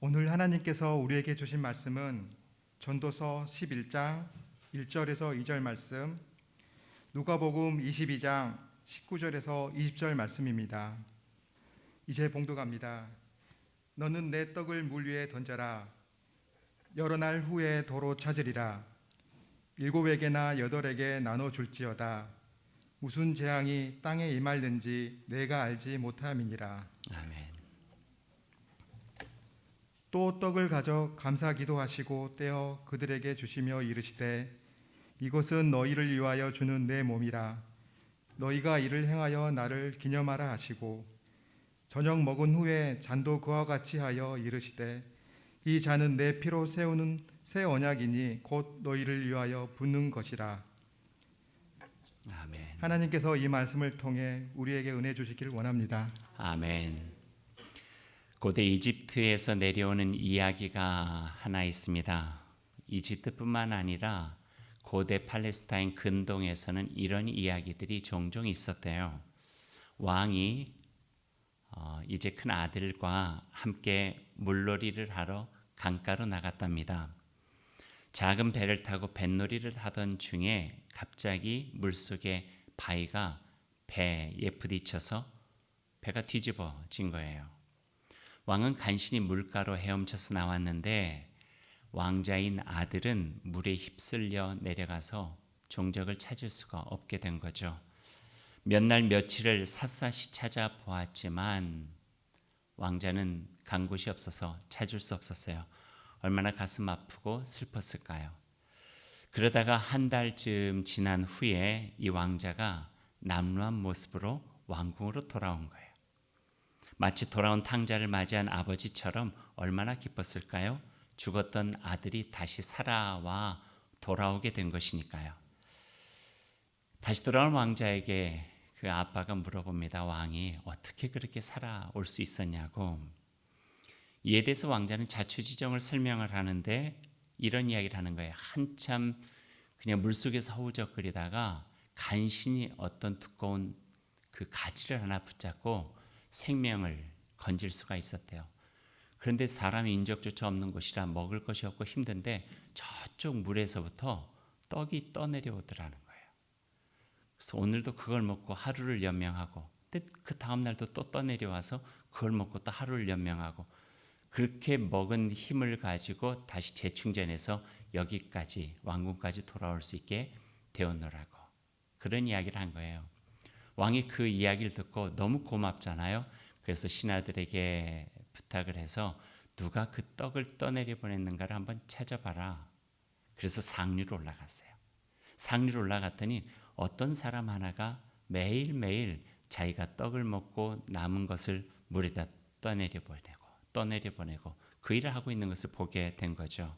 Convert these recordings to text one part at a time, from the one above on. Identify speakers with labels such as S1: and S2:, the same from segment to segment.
S1: 오늘 하나님께서 우리에게 주신 말씀은 전도서 11장 1절에서 2절 말씀, 누가복음 22장 19절에서 20절 말씀입니다. 이제 봉독합니다. 너는 내 떡을 물 위에 던져라. 여러 날 후에 도로 찾으리라. 7에게나 8에게 나눠줄지어다. 무슨 재앙이 땅에 임할는지 내가 알지 못함이니라.
S2: 아멘.
S1: 또 떡을 가져 감사 기도하시고 떼어 그들에게 주시며 이르시되 이것은 너희를 위하여 주는 내 몸이라. 너희가 이를 행하여 나를 기념하라 하시고 저녁 먹은 후에 잔도 그와 같이 하여 이르시되 이 잔은 내 피로 세우는 새 언약이니 곧 너희를 위하여 붓는 것이라.
S2: 아멘.
S1: 하나님께서 이 말씀을 통해 우리에게 은혜 주시길 원합니다.
S2: 아멘. 고대 이집트에서 내려오는 이야기가 하나 있습니다. 이집트뿐만 아니라 고대 팔레스타인 근동에서는 이런 이야기들이 종종 있었대요. 왕이 이제 큰 아들과 함께 물놀이를 하러 강가로 나갔답니다. 작은 배를 타고 뱃놀이를 하던 중에 갑자기 물속에 바위가 배에 부딪혀서 배가 뒤집어진 거예요. 왕은 간신히 물가로 헤엄쳐서 나왔는데 왕자인 아들은 물에 휩쓸려 내려가서 종적을 찾을 수가 없게 된 거죠. 몇 날 며칠을 샅샅이 찾아보았지만 왕자는 간 곳이 없어서 찾을 수 없었어요. 얼마나 가슴 아프고 슬펐을까요? 그러다가 한 달쯤 지난 후에 이 왕자가 남루한 모습으로 왕궁으로 돌아온 거예요. 마치 돌아온 탕자를 맞이한 아버지처럼 얼마나 기뻤을까요? 죽었던 아들이 다시 살아와 돌아오게 된 것이니까요. 다시 돌아온 왕자에게 그 아빠가 물어봅니다. 왕이 어떻게 그렇게 살아올 수 있었냐고. 이에 대해서 왕자는 자초지종을 설명을 하는데 이런 이야기를 하는 거예요. 한참 그냥 물속에서 허우적거리다가 간신히 어떤 두꺼운 그 가지를 하나 붙잡고 생명을 건질 수가 있었대요. 그런데 사람이 인적조차 없는 곳이라 먹을 것이 없고 힘든데 저쪽 물에서부터 떡이 떠내려오더라는 거예요. 그래서 오늘도 그걸 먹고 하루를 연명하고 그 다음 날도 또 떠내려와서 그걸 먹고 또 하루를 연명하고 그렇게 먹은 힘을 가지고 다시 재충전해서 여기까지 왕궁까지 돌아올 수 있게 되었노라고 그런 이야기를 한 거예요. 왕이 그 이야기를 듣고 너무 고맙잖아요. 그래서 신하들에게 부탁을 해서 누가 그 떡을 떠내려 보냈는가를 한번 찾아봐라. 그래서 상류로 올라갔어요. 상류로 올라갔더니 어떤 사람 하나가 매일매일 자기가 떡을 먹고 남은 것을 물에다 떠내려 보내고 그 일을 하고 있는 것을 보게 된 거죠.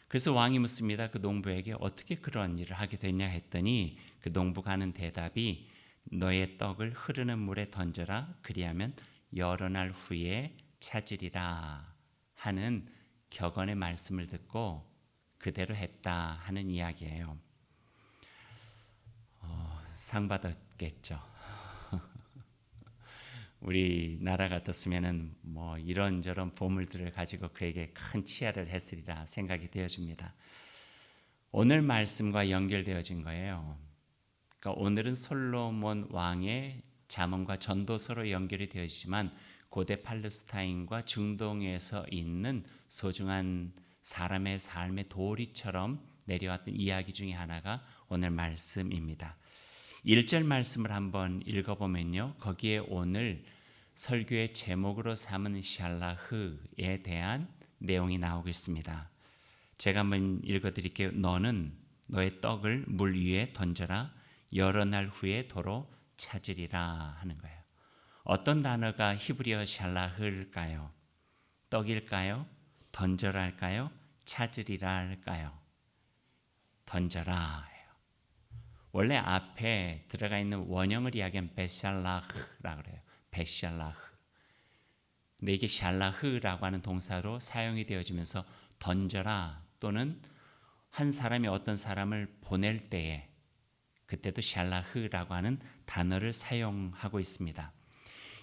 S2: 그래서 왕이 묻습니다. 그 농부에게 어떻게 그런 일을 하게 됐냐 했더니 그 농부가 하는 대답이 너의 떡을 흐르는 물에 던져라. 그리하면 여러 날 후에 찾으리라 하는 격언의 말씀을 듣고 그대로 했다 하는 이야기예요. 상 받았겠죠. 우리나라 같았으면은 뭐 이런저런 보물들을 가지고 그에게 큰 치하를 했으리라 생각이 되어집니다. 오늘 말씀과 연결되어진 거예요. 그러니까 오늘은 솔로몬 왕의 잠언과 전도서로 연결이 되어지지만 고대 팔레스타인과 중동에서 있는 소중한 사람의 삶의 도리처럼 내려왔던 이야기 중에 하나가 오늘 말씀입니다. 1절 말씀을 한번 읽어보면요. 거기에 오늘 설교의 제목으로 삼은 샬라흐에 대한 내용이 나오고 있습니다. 제가 한번 읽어드릴게요. 너는 너의 떡을 물 위에 던져라. 여러 날 후에 도로 찾으리라 하는 거예요. 어떤 단어가 히브리어 샬라흐일까요? 떡일까요? 던져라 할까요? 찾으리라 할까요? 던져라. 원래 앞에 들어가 있는 원형을 이야기하면 베샬라흐라고 그래요. 베샬라흐. 근데 이게 샬라흐라고 하는 동사로 사용이 되어지면서 던져라 또는 한 사람이 어떤 사람을 보낼 때에 그때도 샬라흐라고 하는 단어를 사용하고 있습니다.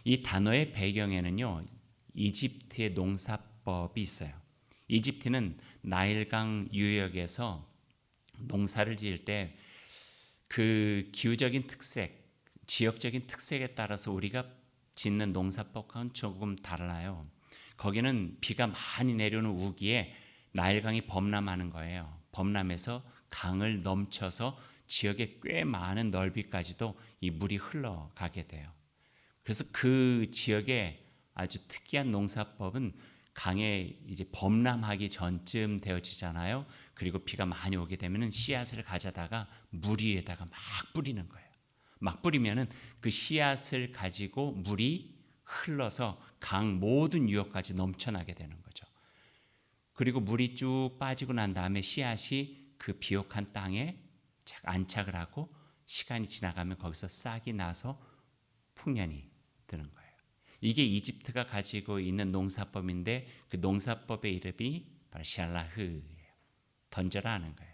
S2: 이 단어의 배경에는요. 이집트의 농사 농사법이 있어요. 이집트는 나일강 유역에서 농사를 지을 때 그 기후적인 특색, 지역적인 특색에 따라서 우리가 짓는 농사법과는 조금 달라요. 거기는 비가 많이 내려오는 우기에 나일강이 범람하는 거예요. 범람해서 강을 넘쳐서 지역의 꽤 많은 넓이까지도 이 물이 흘러가게 돼요. 그래서 그 지역에 아주 특이한 농사법은 강에 이제 범람하기 전쯤 되어지잖아요. 그리고 비가 많이 오게 되면은 씨앗을 가져다가 물 위에다가 막 뿌리는 거예요. 막 뿌리면은 그 씨앗을 가지고 물이 흘러서 강 모든 유역까지 넘쳐나게 되는 거죠. 그리고 물이 쭉 빠지고 난 다음에 씨앗이 그 비옥한 땅에 안착을 하고 시간이 지나가면 거기서 싹이 나서 풍년이 드는 거예요. 이게 이집트가 가지고 있는 농사법인데 그 농사법의 이름이 바로 샬라흐예요. 던져라 하는 거예요.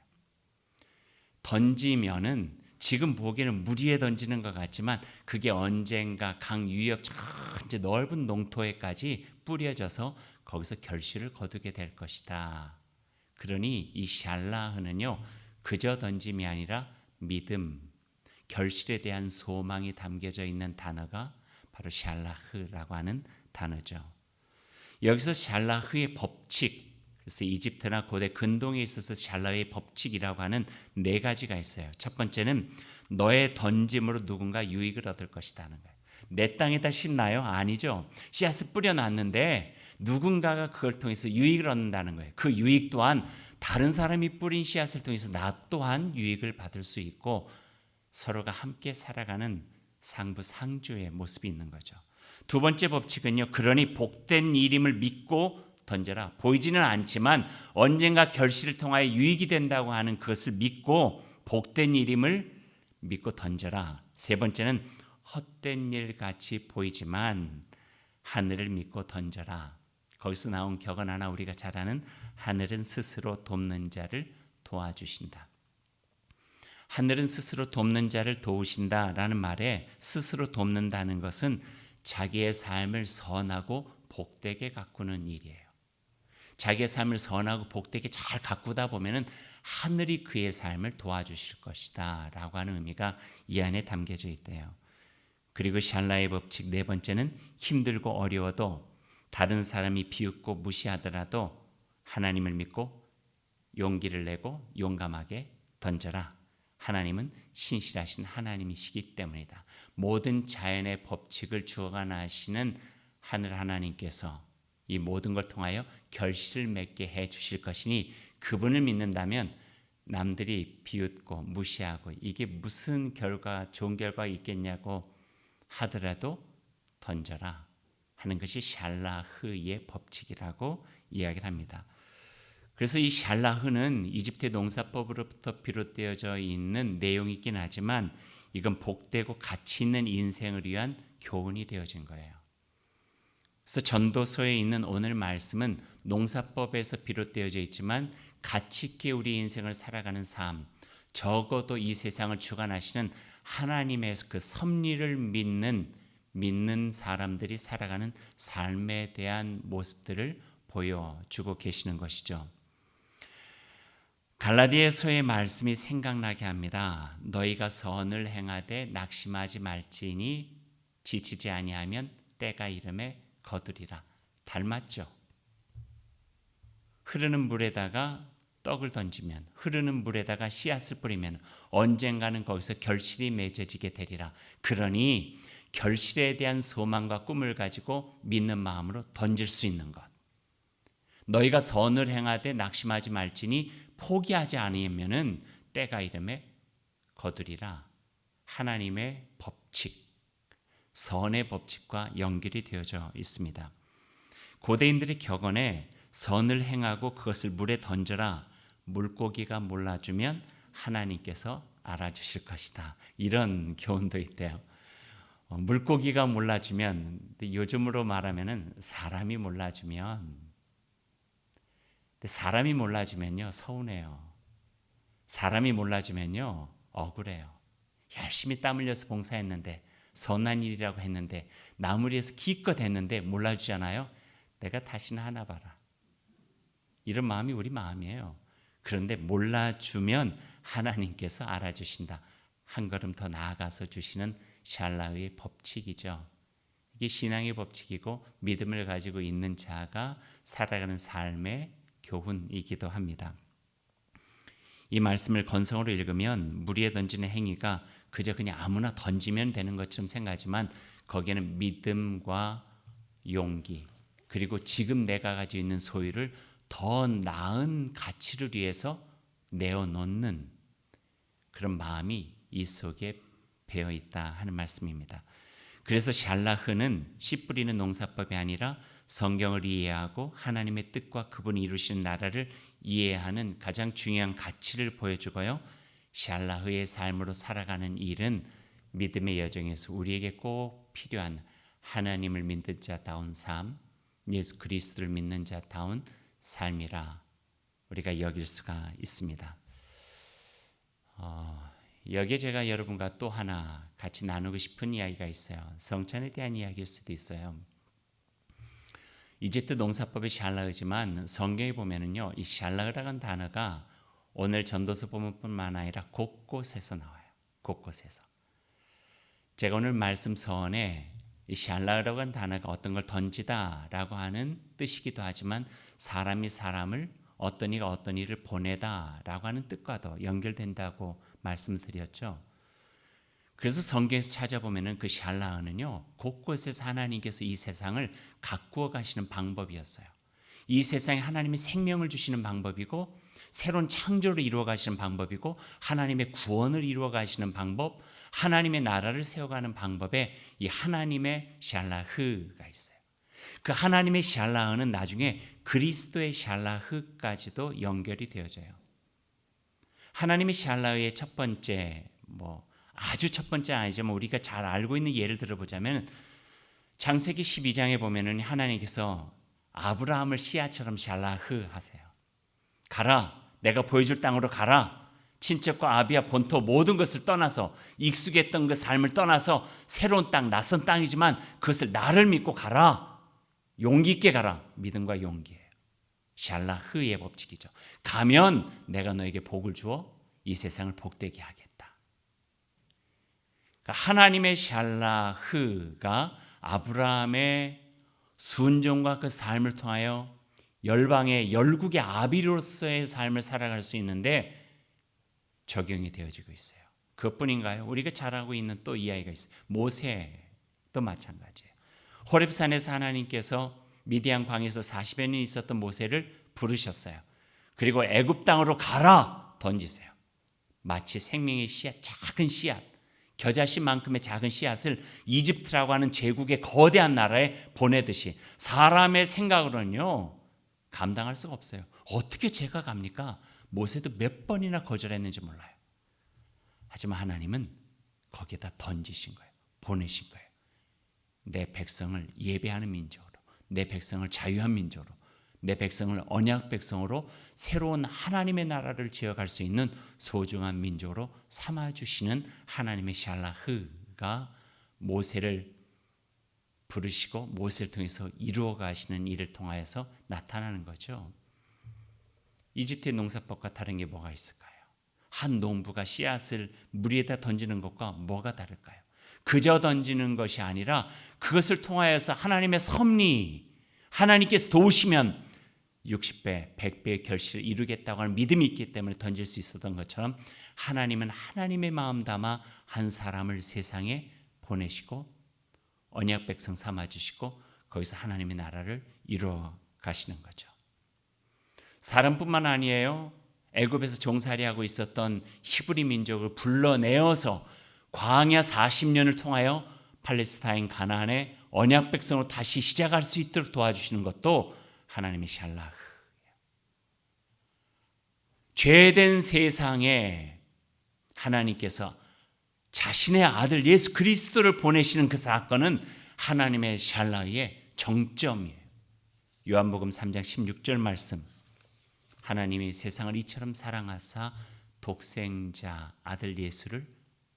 S2: 던지면은 지금 보기에는 물 위에 던지는 것 같지만 그게 언젠가 강 유역 전체 넓은 농토에까지 뿌려져서 거기서 결실을 거두게 될 것이다. 그러니 이 샬라흐는요, 그저 던짐이 아니라 믿음, 결실에 대한 소망이 담겨져 있는 단어가 바로 샬라흐라고 하는 단어죠. 여기서 샬라흐의 법칙, 그래서 이집트나 고대 근동에 있어서 샬라흐의 법칙이라고 하는 네 가지가 있어요. 첫 번째는 너의 던짐으로 누군가 유익을 얻을 것이라는 거예요. 내 땅에다 심나요? 아니죠. 씨앗을 뿌려놨는데 누군가가 그걸 통해서 유익을 얻는다는 거예요. 그 유익 또한 다른 사람이 뿌린 씨앗을 통해서 나 또한 유익을 받을 수 있고 서로가 함께 살아가는 상부상조의 모습이 있는 거죠. 두 번째 법칙은요, 그러니 복된 일임을 믿고 던져라. 보이지는 않지만 언젠가 결실을 통하여 유익이 된다고 하는 그것을 믿고 복된 일임을 믿고 던져라. 세 번째는 헛된 일 같이 보이지만 하늘을 믿고 던져라. 거기서 나온 격언 하나 우리가 잘 아는 하늘은 스스로 돕는 자를 도와주신다. 하늘은 스스로 돕는 자를 도우신다라는 말에 스스로 돕는다는 것은 자기의 삶을 선하고 복되게 가꾸는 일이에요. 자기의 삶을 선하고 복되게 잘 가꾸다 보면은 하늘이 그의 삶을 도와주실 것이다 라고 하는 의미가 이 안에 담겨져 있대요. 그리고 샬라의 법칙 네 번째는 힘들고 어려워도 다른 사람이 비웃고 무시하더라도 하나님을 믿고 용기를 내고 용감하게 던져라. 하나님은 신실하신 하나님이시기 때문이다. 모든 자연의 법칙을 주관하시는 하늘 하나님께서 이 모든 걸 통하여 결실을 맺게 해 주실 것이니 그분을 믿는다면 남들이 비웃고 무시하고 이게 무슨 결과, 좋은 결과가 있겠냐고 하더라도 던져라 하는 것이 샬라흐의 법칙이라고 이야기를 합니다. 그래서 이 샬라흐는 이집트 농사법으로부터 비롯되어져 있는 내용이긴 하지만 이건 복되고 가치 있는 인생을 위한 교훈이 되어진 거예요. 그래서 전도서에 있는 오늘 말씀은 농사법에서 비롯되어져 있지만 가치 있게 우리 인생을 살아가는 삶, 적어도 이 세상을 주관하시는 하나님의 그 섭리를 믿는 사람들이 살아가는 삶에 대한 모습들을 보여주고 계시는 것이죠. 갈라디아서의 말씀이 생각나게 합니다. 너희가 선을 행하되 낙심하지 말지니 지치지 아니하면 때가 이름에 거두리라. 닮았죠. 흐르는 물에다가 떡을 던지면, 흐르는 물에다가 씨앗을 뿌리면 언젠가는 거기서 결실이 맺어지게 되리라. 그러니 결실에 대한 소망과 꿈을 가지고 믿는 마음으로 던질 수 있는 것. 너희가 선을 행하되 낙심하지 말지니 포기하지 않으면은 때가 이름에 거두리라. 하나님의 법칙, 선의 법칙과 연결이 되어져 있습니다. 고대인들의 격언에 선을 행하고 그것을 물에 던져라. 물고기가 몰라주면 하나님께서 알아주실 것이다. 이런 교훈도 있대요. 물고기가 몰라주면, 요즘으로 말하면은 사람이 몰라주면, 사람이 몰라주면요 서운해요. 사람이 몰라주면요 억울해요. 열심히 땀 흘려서 봉사했는데 선한 일이라고 했는데 남을 위해서 기껏 했는데 몰라주잖아요. 내가 다시는 하나 봐라. 이런 마음이 우리 마음이에요. 그런데 몰라주면 하나님께서 알아주신다. 한 걸음 더 나아가서 주시는 샬라의 법칙이죠. 이게 신앙의 법칙이고 믿음을 가지고 있는 자가 살아가는 삶의 교훈이기도 합니다. 이 말씀을 건성으로 읽으면 무리에 던지는 행위가 그저 그냥 아무나 던지면 되는 것처럼 생각하지만 거기에는 믿음과 용기 그리고 지금 내가 가지고 있는 소유를 더 나은 가치를 위해서 내어놓는 그런 마음이 이 속에 배어 있다 하는 말씀입니다. 그래서 샬라흐는 씨 뿌리는 농사법이 아니라 성경을 이해하고 하나님의 뜻과 그분이 이루시는 나라를 이해하는 가장 중요한 가치를 보여주고요. 샬라흐의 삶으로 살아가는 일은 믿음의 여정에서 우리에게 꼭 필요한 하나님을 믿는 자다운 삶, 예수 그리스도를 믿는 자다운 삶이라 우리가 여길 수가 있습니다. 여기에 제가 여러분과 또 하나 같이 나누고 싶은 이야기가 있어요. 성찬에 대한 이야기일 수도 있어요. 이집트 농사법이 샬라흐지만 성경에 보면은요, 이 샬라흐라는 단어가 오늘 전도서 본문뿐만 아니라 곳곳에서 나와요. 곳곳에서. 제가 오늘 말씀 서원에 이 샬라흐라고 하는 단어가 어떤 걸 던지다라고 하는 뜻이기도 하지만 사람이 사람을 어떤 이가 어떤 일을 보내다라고 하는 뜻과도 연결된다고 말씀드렸죠. 그래서 성경에서 찾아보면은 그 샬라흐는요 곳곳에서 하나님께서 이 세상을 가꾸어 가시는 방법이었어요. 이 세상에 하나님이 생명을 주시는 방법이고 새로운 창조를 이루어 가시는 방법이고 하나님의 구원을 이루어 가시는 방법, 하나님의 나라를 세워가는 방법에 이 하나님의 샬라흐가 있어요. 그 하나님의 샬라흐는 나중에 그리스도의 샬라흐까지도 연결이 되어져요. 하나님의 샬라흐의 첫 번째 아주 첫 번째 아니지만 우리가 잘 알고 있는 예를 들어보자면 창세기 12장에 보면은 하나님께서 아브라함을 씨앗처럼 샬라흐 하세요. 가라, 내가 보여줄 땅으로 가라. 친척과 아비와 본토 모든 것을 떠나서 익숙했던 그 삶을 떠나서 새로운 땅, 낯선 땅이지만 그것을 나를 믿고 가라. 용기 있게 가라. 믿음과 용기예요. 샬라흐의 법칙이죠. 가면 내가 너에게 복을 주어 이 세상을 복되게 하겠다. 하나님의 샬라흐가 아브라함의 순종과 그 삶을 통하여 열방의 열국의 아비로서의 삶을 살아갈 수 있는데 적용이 되어지고 있어요. 그것뿐인가요? 우리가 잘 알고 있는 또 이야기가 있어요. 모세도 마찬가지예요. 호렙산에서 하나님께서 미디안 광에서 40여 년 있었던 모세를 부르셨어요. 그리고 애굽 땅으로 가라 던지세요. 마치 생명의 씨앗, 작은 씨앗, 겨자씨만큼의 작은 씨앗을 이집트라고 하는 제국의 거대한 나라에 보내듯이 사람의 생각으로는요 감당할 수가 없어요. 어떻게 제가 갑니까? 모세도 몇 번이나 거절했는지 몰라요. 하지만 하나님은 거기에다 던지신 거예요. 보내신 거예요. 내 백성을 예배하는 민족으로, 내 백성을 자유한 민족으로, 내 백성을 언약 백성으로 새로운 하나님의 나라를 지어갈 수 있는 소중한 민족으로 삼아주시는 하나님의 샬라흐가 모세를 부르시고 모세를 통해서 이루어 가시는 일을 통하여서 나타나는 거죠. 이집트의 농사법과 다른 게 뭐가 있을까요? 한 농부가 씨앗을 물 위에다 던지는 것과 뭐가 다를까요? 그저 던지는 것이 아니라 그것을 통하여서 하나님의 섭리, 하나님께서 도우시면 60배, 100배의 결실을 이루겠다고 하는 믿음이 있기 때문에 던질 수 있었던 것처럼 하나님은 하나님의 마음 담아 한 사람을 세상에 보내시고 언약 백성 삼아주시고 거기서 하나님의 나라를 이루어 가시는 거죠. 사람뿐만 아니에요. 애굽에서 종살이하고 있었던 히브리 민족을 불러내어서 광야 40년을 통하여 팔레스타인 가나안의 언약 백성으로 다시 시작할 수 있도록 도와주시는 것도 하나님의 샬라흐예요. 죄된 세상에 하나님께서 자신의 아들 예수 그리스도를 보내시는 그 사건은 하나님의 샬라흐의 정점이에요. 요한복음 3장 16절 말씀, 하나님이 세상을 이처럼 사랑하사 독생자 아들 예수를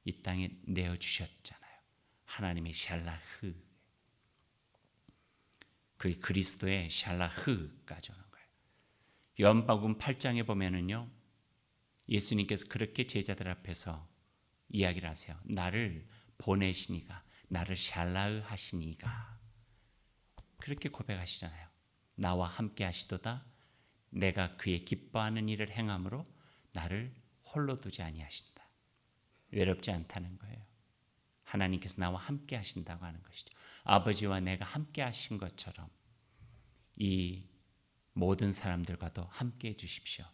S2: 이 땅에 내어주셨잖아요. 하나님의 샬라흐. 그 그리스도의 샬라흐까지 오는 거예요. 요한복음 8장에 보면은요, 예수님께서 그렇게 제자들 앞에서 이야기를 하세요. 나를 보내시니가, 나를 샬라흐 하시니가, 그렇게 고백하시잖아요. 나와 함께 하시도다. 내가 그의 기뻐하는 일을 행함으로 나를 홀로 두지 아니하신다. 외롭지 않다는 거예요. 하나님께서 나와 함께 하신다고 하는 것이죠. 아버지와 내가 함께 하신 것처럼 이 모든 사람들과도 함께 해 주십시오.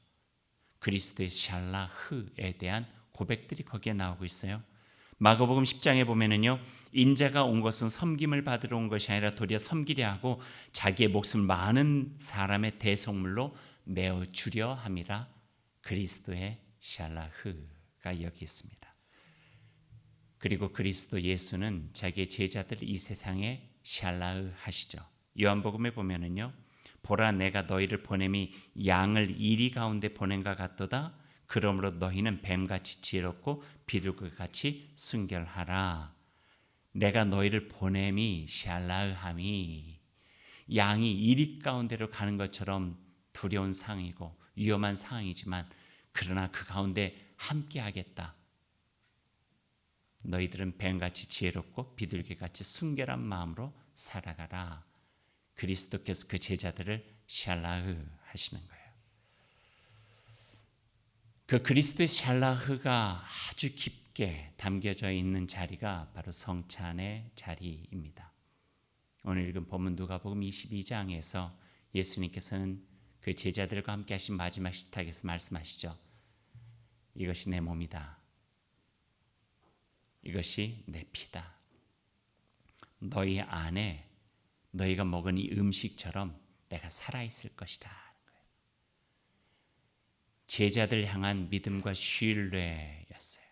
S2: 그리스도의 샬라흐에 대한 고백들이 거기에 나오고 있어요. 마가복음 10장에 보면은요, 인자가 온 것은 섬김을 받으러 온 것이 아니라 도리어 섬기려 하고 자기의 목숨을 많은 사람의 대속물로 내어 주려 함이라. 그리스도의 샬라흐가 여기 있습니다. 그리고 그리스도 예수는 자기의 제자들을 이 세상에 샬라흐 하시죠. 요한복음에 보면은요, 보라 내가 너희를 보냄이 양을 이리 가운데 보낸과 같도다. 그러므로 너희는 뱀같이 지혜롭고 비둘기같이 순결하라. 내가 너희를 보냄이 샬라흐함이, 양이 이리 가운데로 가는 것처럼 두려운 상황이고 위험한 상황이지만 그러나 그 가운데 함께 하겠다. 너희들은 뱀같이 지혜롭고 비둘기같이 순결한 마음으로 살아가라. 그리스도께서 그 제자들을 샬라흐 하시는 거예요. 그 그리스도의 샬라흐가 아주 깊게 담겨져 있는 자리가 바로 성찬의 자리입니다. 오늘 읽은 본문 누가복음 22장에서 예수님께서는 그 제자들과 함께 하신 마지막 식탁에서 말씀하시죠. 이것이 내 몸이다. 이것이 내 피다. 너희 안에 너희가 먹은 이 음식처럼 내가 살아있을 것이다. 제자들 향한 믿음과 신뢰였어요.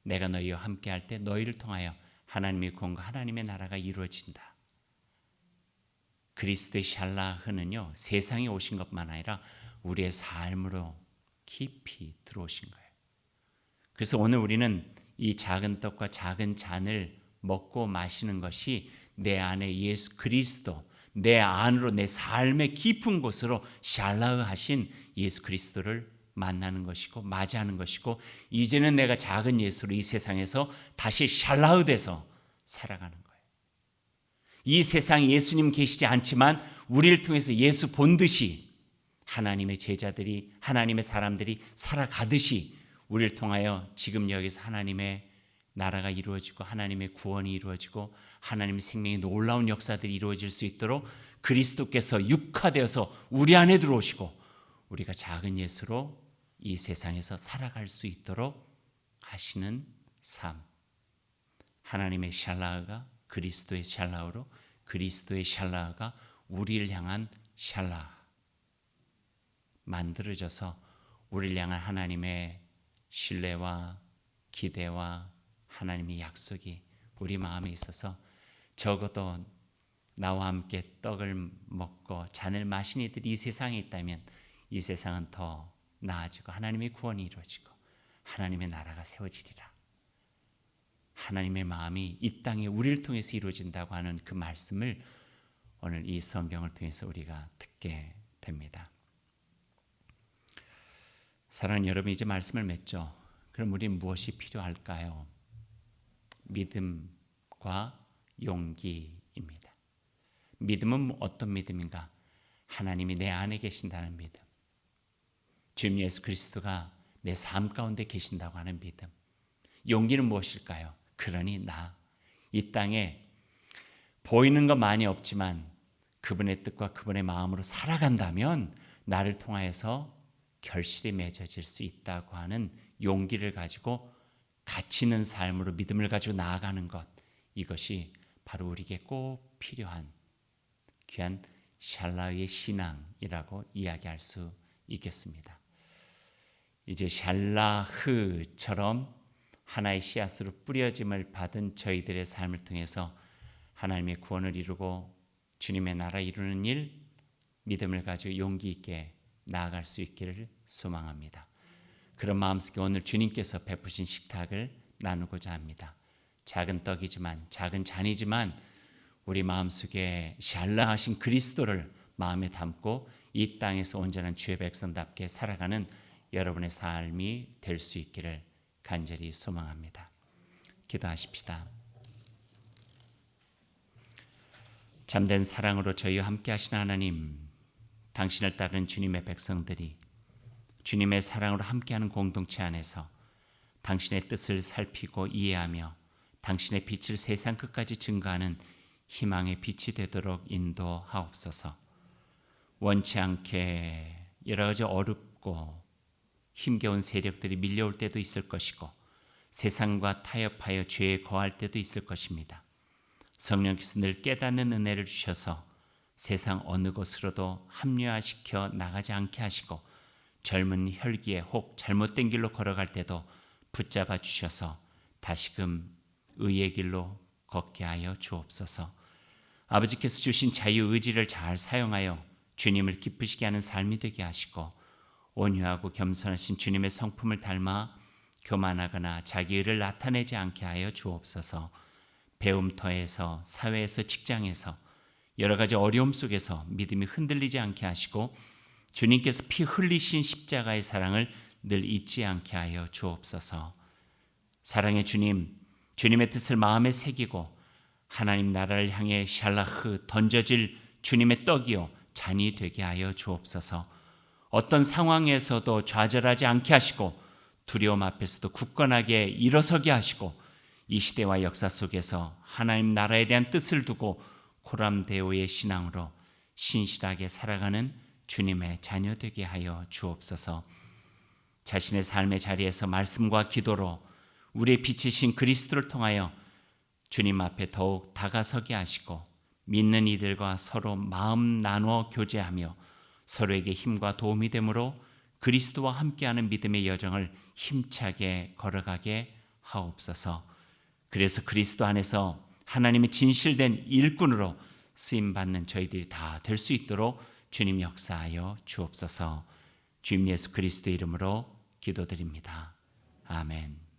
S2: 내가 너희와 함께 할 때 너희를 통하여 하나님의 구원과 하나님의 나라가 이루어진다. 그리스도의 샬라흐는요, 세상에 오신 것만 아니라 우리의 삶으로 깊이 들어오신 거예요. 그래서 오늘 우리는 이 작은 떡과 작은 잔을 먹고 마시는 것이 내 안에 예수 그리스도, 내 안으로 내 삶의 깊은 곳으로 샬라흐 하신 예수 그리스도를 만나는 것이고 맞이하는 것이고, 이제는 내가 작은 예수로 이 세상에서 다시 샬라흐 돼서 살아가는 거예요. 이 세상에 예수님 계시지 않지만 우리를 통해서 예수 본 듯이 하나님의 제자들이, 하나님의 사람들이 살아가듯이 우리를 통하여 지금 여기서 하나님의 나라가 이루어지고 하나님의 구원이 이루어지고 하나님의 생명의 놀라운 역사들이 이루어질 수 있도록 그리스도께서 육화되어서 우리 안에 들어오시고 우리가 작은 예수로 이 세상에서 살아갈 수 있도록 하시는 삶. 하나님의 샬라흐가 그리스도의 샬라흐로, 그리스도의 샬라흐가 우리를 향한 샬라흐 만들어져서 우리를 향한 하나님의 신뢰와 기대와 하나님의 약속이 우리 마음에 있어서 적어도 나와 함께 떡을 먹고 잔을 마신 이들이 이 세상에 있다면 이 세상은 더 나아지고 하나님의 구원이 이루어지고 하나님의 나라가 세워지리라. 하나님의 마음이 이 땅에 우리를 통해서 이루어진다고 하는 그 말씀을 오늘 이 성경을 통해서 우리가 듣게 됩니다. 사랑하는 여러분, 이제 말씀을 맺죠. 그럼 우리는 무엇이 필요할까요? 믿음과 용기입니다. 믿음은 어떤 믿음인가? 하나님이 내 안에 계신다는 믿음. 주님 예수 그리스도가 내 삶 가운데 계신다고 하는 믿음. 용기는 무엇일까요? 그러니 나 이 땅에 보이는 것 많이 없지만 그분의 뜻과 그분의 마음으로 살아간다면 나를 통하여서 결실이 맺어질 수 있다고 하는 용기를 가지고 가치 있는 삶으로 믿음을 가지고 나아가는 것, 이것이 바로 우리에게 꼭 필요한 귀한 샬라흐의 신앙이라고 이야기할 수 있겠습니다. 이제 샬라흐처럼 하나의 씨앗으로 뿌려짐을 받은 저희들의 삶을 통해서 하나님의 구원을 이루고 주님의 나라 이루는 일, 믿음을 가지고 용기 있게 나아갈 수 있기를 소망합니다. 그런 마음속에 오늘 주님께서 베푸신 식탁을 나누고자 합니다. 작은 떡이지만, 작은 잔이지만 우리 마음속에 샬라하신 그리스도를 마음에 담고 이 땅에서 온전한 주의 백성답게 살아가는 여러분의 삶이 될 수 있기를 간절히 소망합니다. 기도하십시다. 참된 사랑으로 저희와 함께 하신 하나님, 당신을 따르는 주님의 백성들이 주님의 사랑으로 함께하는 공동체 안에서 당신의 뜻을 살피고 이해하며 당신의 빛을 세상 끝까지 증거하는 희망의 빛이 되도록 인도하옵소서. 원치 않게 여러 가지 어렵고 힘겨운 세력들이 밀려올 때도 있을 것이고 세상과 타협하여 죄에 거할 때도 있을 것입니다. 성령께서 늘 깨닫는 은혜를 주셔서 세상 어느 곳으로도 합리화시켜 나가지 않게 하시고 젊은 혈기에 혹 잘못된 길로 걸어갈 때도 붙잡아 주셔서 다시금 의의 길로 걷게 하여 주옵소서. 아버지께서 주신 자유의지를 잘 사용하여 주님을 기쁘시게 하는 삶이 되게 하시고 온유하고 겸손하신 주님의 성품을 닮아 교만하거나 자기 의를 나타내지 않게 하여 주옵소서. 배움터에서 사회에서 직장에서 여러 가지 어려움 속에서 믿음이 흔들리지 않게 하시고 주님께서 피 흘리신 십자가의 사랑을 늘 잊지 않게 하여 주옵소서. 사랑의 주님, 주님의 뜻을 마음에 새기고 하나님 나라를 향해 샬라흐 던져질 주님의 떡이요 잔이 되게 하여 주옵소서. 어떤 상황에서도 좌절하지 않게 하시고 두려움 앞에서도 굳건하게 일어서게 하시고 이 시대와 역사 속에서 하나님 나라에 대한 뜻을 두고 고람대오의 신앙으로 신실하게 살아가는 주님의 자녀 되게 하여 주옵소서. 자신의 삶의 자리에서 말씀과 기도로 우리의 빛이신 그리스도를 통하여 주님 앞에 더욱 다가서게 하시고 믿는 이들과 서로 마음 나누어 교제하며 서로에게 힘과 도움이 되므로 그리스도와 함께하는 믿음의 여정을 힘차게 걸어가게 하옵소서. 그래서 그리스도 안에서 하나님의 진실된 일꾼으로 쓰임받는 저희들이 다 될 수 있도록 주님 역사하여 주옵소서. 주님 예수 그리스도 이름으로 기도드립니다. 아멘.